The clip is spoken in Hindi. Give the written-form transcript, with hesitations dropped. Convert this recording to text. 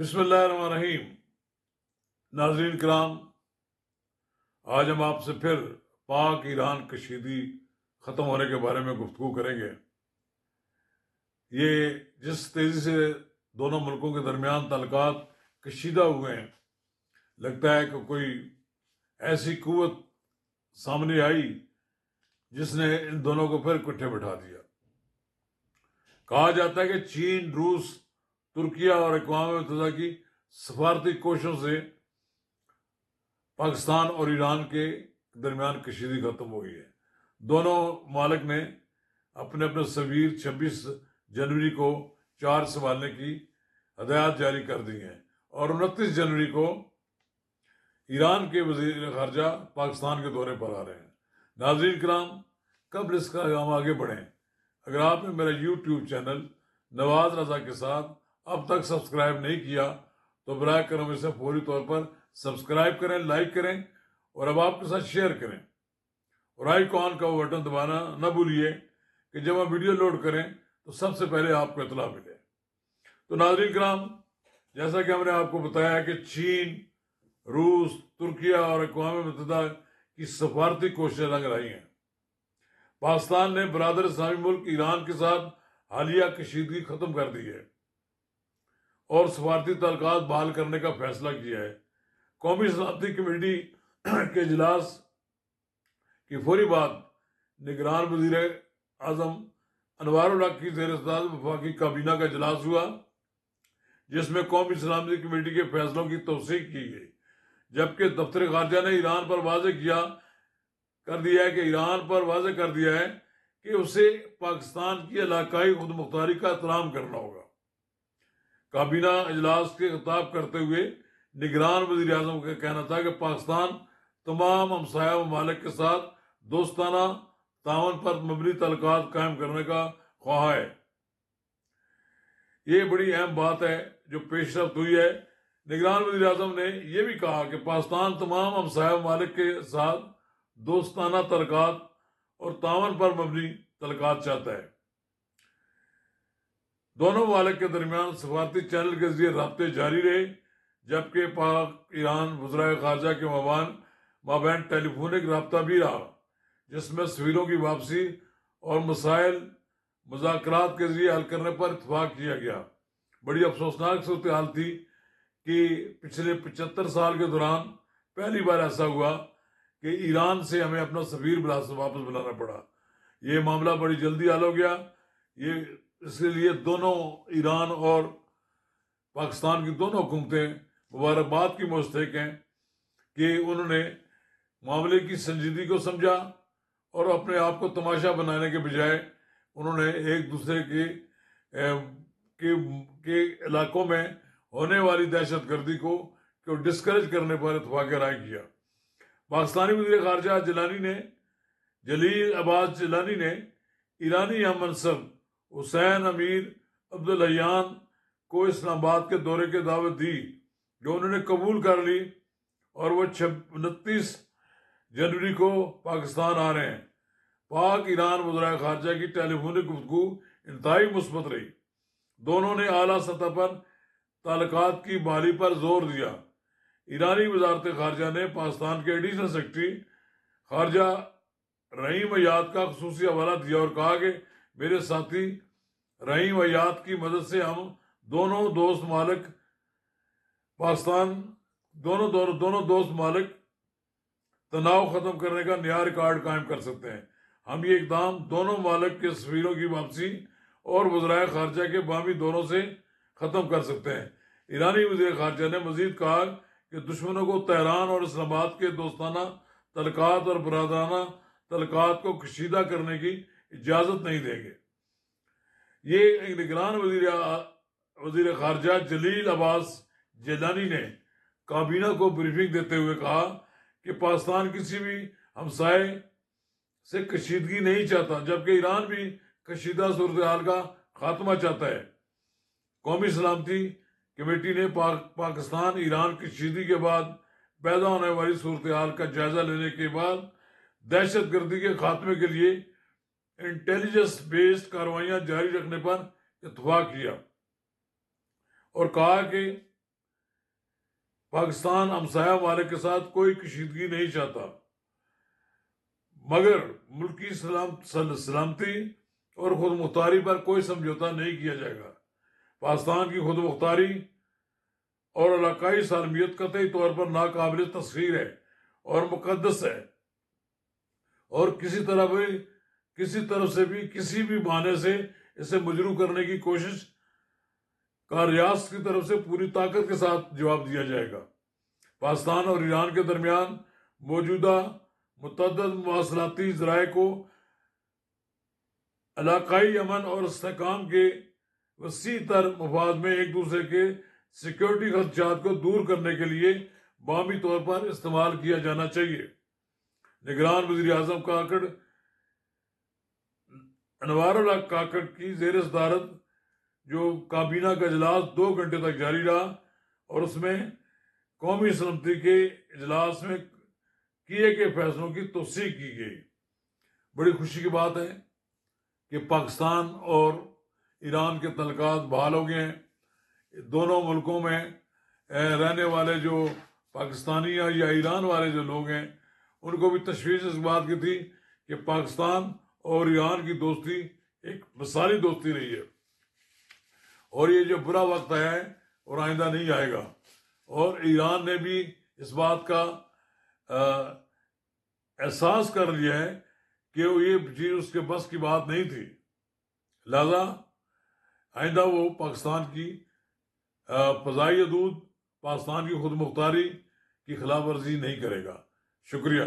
बिस्मिल्लाहिर्रहमानिर्रहीम। नाज़रीन कराम, आज हम आपसे फिर पाक ईरान कशीदी ख़त्म होने के बारे में गुफ्तगू करेंगे। ये जिस तेज़ी से दोनों मुल्कों के दरमियान ताल्लुकात कशीदा हुए हैं, लगता है कि कोई ऐसी कुव्वत सामने आई जिसने इन दोनों को फिर इकट्ठे बिठा दिया। कहा जाता है कि चीन, रूस, तुर्किया और अक़वाम मुत्तहिदा की सफारती कोशिशों से पाकिस्तान और ईरान के दरमियान कशीदी खत्म हो गई है। दोनों मालिक ने अपने अपने सफीर 26 जनवरी को चार्ज संभालने की हदायत जारी कर दी हैं और 29 जनवरी को ईरान के वज़ीर ख़ारजा पाकिस्तान के दौरे पर आ रहे हैं। नाज़रीन कराम, कब इसका हम आगे बढ़ें, अगर आपने मेरा यूट्यूब चैनल नवाज रज़ा के साथ अब तक सब्सक्राइब नहीं किया तो बराए करम इसे फौरी तौर पर सब्सक्राइब करें, लाइक करें और अब आपके साथ शेयर करें और आइकॉन का वो बटन दबाना न भूलिए कि जब हम वीडियो लोड करें तो सबसे पहले आपको इतला मिले। तो नाज़रीन कराम, जैसा कि हमने आपको बताया कि चीन, रूस, तुर्किया और अक़वाम मुत्तहिदा की सफारती कोशिशें रंग लाई हैं। पाकिस्तान ने बरादर इस्लामी मुल्क ईरान के साथ हालिया कशीदगी खत्म कर दी है और सफारती ताल्लुकात बहाल करने का फैसला किया है। कौमी सलामती कमेटी के इजलास की फौरी बाद निगरान वज़ीर आज़म अनवारुल हक की ज़ेर सदारत वफाकी काबीना का इजलास हुआ, जिसमें कौमी सलामती कमेटी के फैसलों की तौसीक की गई, जबकि दफ्तर खारजा ने ईरान पर वाज़ेह कर दिया है कि उसे पाकिस्तान की इलाकाई खुद मुख्तारी का एहतराम करना होगा। काबीना इजलास के खिताब करते हुए निगरान वज़ीर आज़म का कहना था कि पाकिस्तान तमाम हमसाया ममालिक के साथ दोस्ताना तावन पर मबनी ताल्लुकात कायम करने का ख्वाह है। ये बड़ी अहम बात है जो पेशरफ्त हुई है। निगरान वज़ीर आज़म ने यह भी कहा कि पाकिस्तान तमाम हमसाया ममालिक के साथ दोस्ताना ताल्लुकात और तावन पर मबनी ताल्लुकात चाहता है। दोनों ममालिक के दरमियान सफारती चैनल के जरिए राब्ते जारी रहे, जबकि पाक ईरान वज़राए ख़ारजा के माबैन टेलीफोनिक रब्ता भी रहा, जिसमें सफीरों की वापसी और मसाइल मुज़ाकरात के जरिए हल करने पर इत्तफाक किया गया। बड़ी अफसोसनाक सूरत हाल थी कि पिछले 75 साल के दौरान पहली बार ऐसा हुआ कि ईरान से हमें अपना सफीर वापस बुलाना पड़ा। ये मामला बड़ी जल्दी हल हो गया। ये इसके लिए दोनों ईरान और पाकिस्तान की दोनों हुकूमतें मुबारकबाद की मुस्तहिक हैं कि उन्होंने मामले की संजीदगी को समझा और अपने आप को तमाशा बनाने के बजाय उन्होंने एक दूसरे के इलाकों में होने वाली दहशत गर्दी को डिस्करेज करने पर इत्तफाक राय किया। पाकिस्तानी वज़ीर ख़ारजा जलील अब्बास जिलानी ने ईरानी हम मनसब हुसैन अमीर अब्दुल्लाहियान को इस्लामाबाद के दौरे की दावत दी, जो उन्होंने कबूल कर ली और वो 29 जनवरी को पाकिस्तान आ रहे हैं। पाक ईरान वज़राए ख़ारजा की टेलीफोनिक गुफ्तगू इंतहाई मुस्बत रही। दोनों ने आला सतह पर ताल्लुकात की बहाली पर जोर दिया। ईरानी वज़ारत ख़ारजा ने पाकिस्तान के एडिशनल सेक्रेटरी ख़ारजा रहीम अयाद का ख़ुसूसी हवाला दिया और कहा कि मेरे साथी रहीम अयाद की मदद से हम दोनों दोस्त मालिक तनाव ख़त्म करने का नया रिकॉर्ड कायम कर सकते हैं। हम ये इकदाम दोनों मालिक के सफीरों की वापसी और वज़राए ख़ारजा के बामी दौरों से ख़त्म कर सकते हैं। ईरानी वज़ीर ख़ारजा ने मज़ीद कहा कि दुश्मनों को तेहरान और इस्लामाबाद के दोस्ताना तल्लुकात और बरादराना तल्लुकात को कशीदा करने की इजाज़त नहीं देंगे। ये निगरान वज़ीर ख़ारजा जलील अब्बास जिलानी ने काबीना को ब्रीफिंग देते हुए कहा कि पाकिस्तान किसी भी हमसाए से कशीदगी नहीं चाहता, जबकि ईरान भी कशीदा सूरत हाल का खात्मा चाहता है। कौमी सलामती कमेटी ने पाकिस्तान ईरान कशीदगी के बाद पैदा होने वाली सूरत हाल का जायजा लेने के बाद दहशत गर्दी के खात्मे के लिए इंटेलिजेंस बेस्ड कार्रवाइयां जारी रखने पर इत्तफाक किया और कहा कि पाकिस्तान हमसाया मालिक के साथ कोई कशीदगी नहीं चाहता, मगर मुल्की सलामती और खुद मुख्तारी पर कोई समझौता नहीं किया जाएगा। पाकिस्तान की खुद मुख्तारी और इलाकाई सालमियत कतई तौर पर नाकाबिल तस्खीर है और मुकद्दस है, और किसी तरफ से भी किसी भी बहाने से इसे मजरू करने की कोशिश का रियासत की तरफ से पूरी ताकत के साथ जवाब दिया जाएगा। पाकिस्तान और ईरान के दरमियान मौजूदा मुतअद्दिद मवासलाती ज़राए को इलाकाई अमन और इस्तेहकाम के वसी तर मफाद में एक दूसरे के सिक्योरिटी खदशात को दूर करने के लिए बामी तौर पर इस्तेमाल किया जाना चाहिए। निगरान वज़ीर आज़म काकड़ अनवारुल हक काकड़ की ज़ेर सदारत जो काबीना का इजलास 2 घंटे तक जारी रहा, और उसमें कौमी सलामती के इजलास में किए गए फैसलों की तौसीक की गई। बड़ी खुशी की बात है कि पाकिस्तान और ईरान के तल्लुकात बहाल हो गए हैं। दोनों मुल्कों में रहने वाले जो पाकिस्तानी या ईरान वाले जो लोग हैं, उनको भी तशवीश इस बात की थी कि पाकिस्तान और ईरान की दोस्ती एक मिसाली दोस्ती रही है, और ये जो बुरा वक्त आया है और आइंदा नहीं आएगा। और ईरान ने भी इस बात का एहसास कर लिया है कि ये चीज़ उसके बस की बात नहीं थी, लिहाजा आइंदा वो पाकिस्तान की फ़ज़ाई हदूद, पाकिस्तान की खुद मुख्तारी की खिलाफ वर्जी नहीं करेगा। शुक्रिया।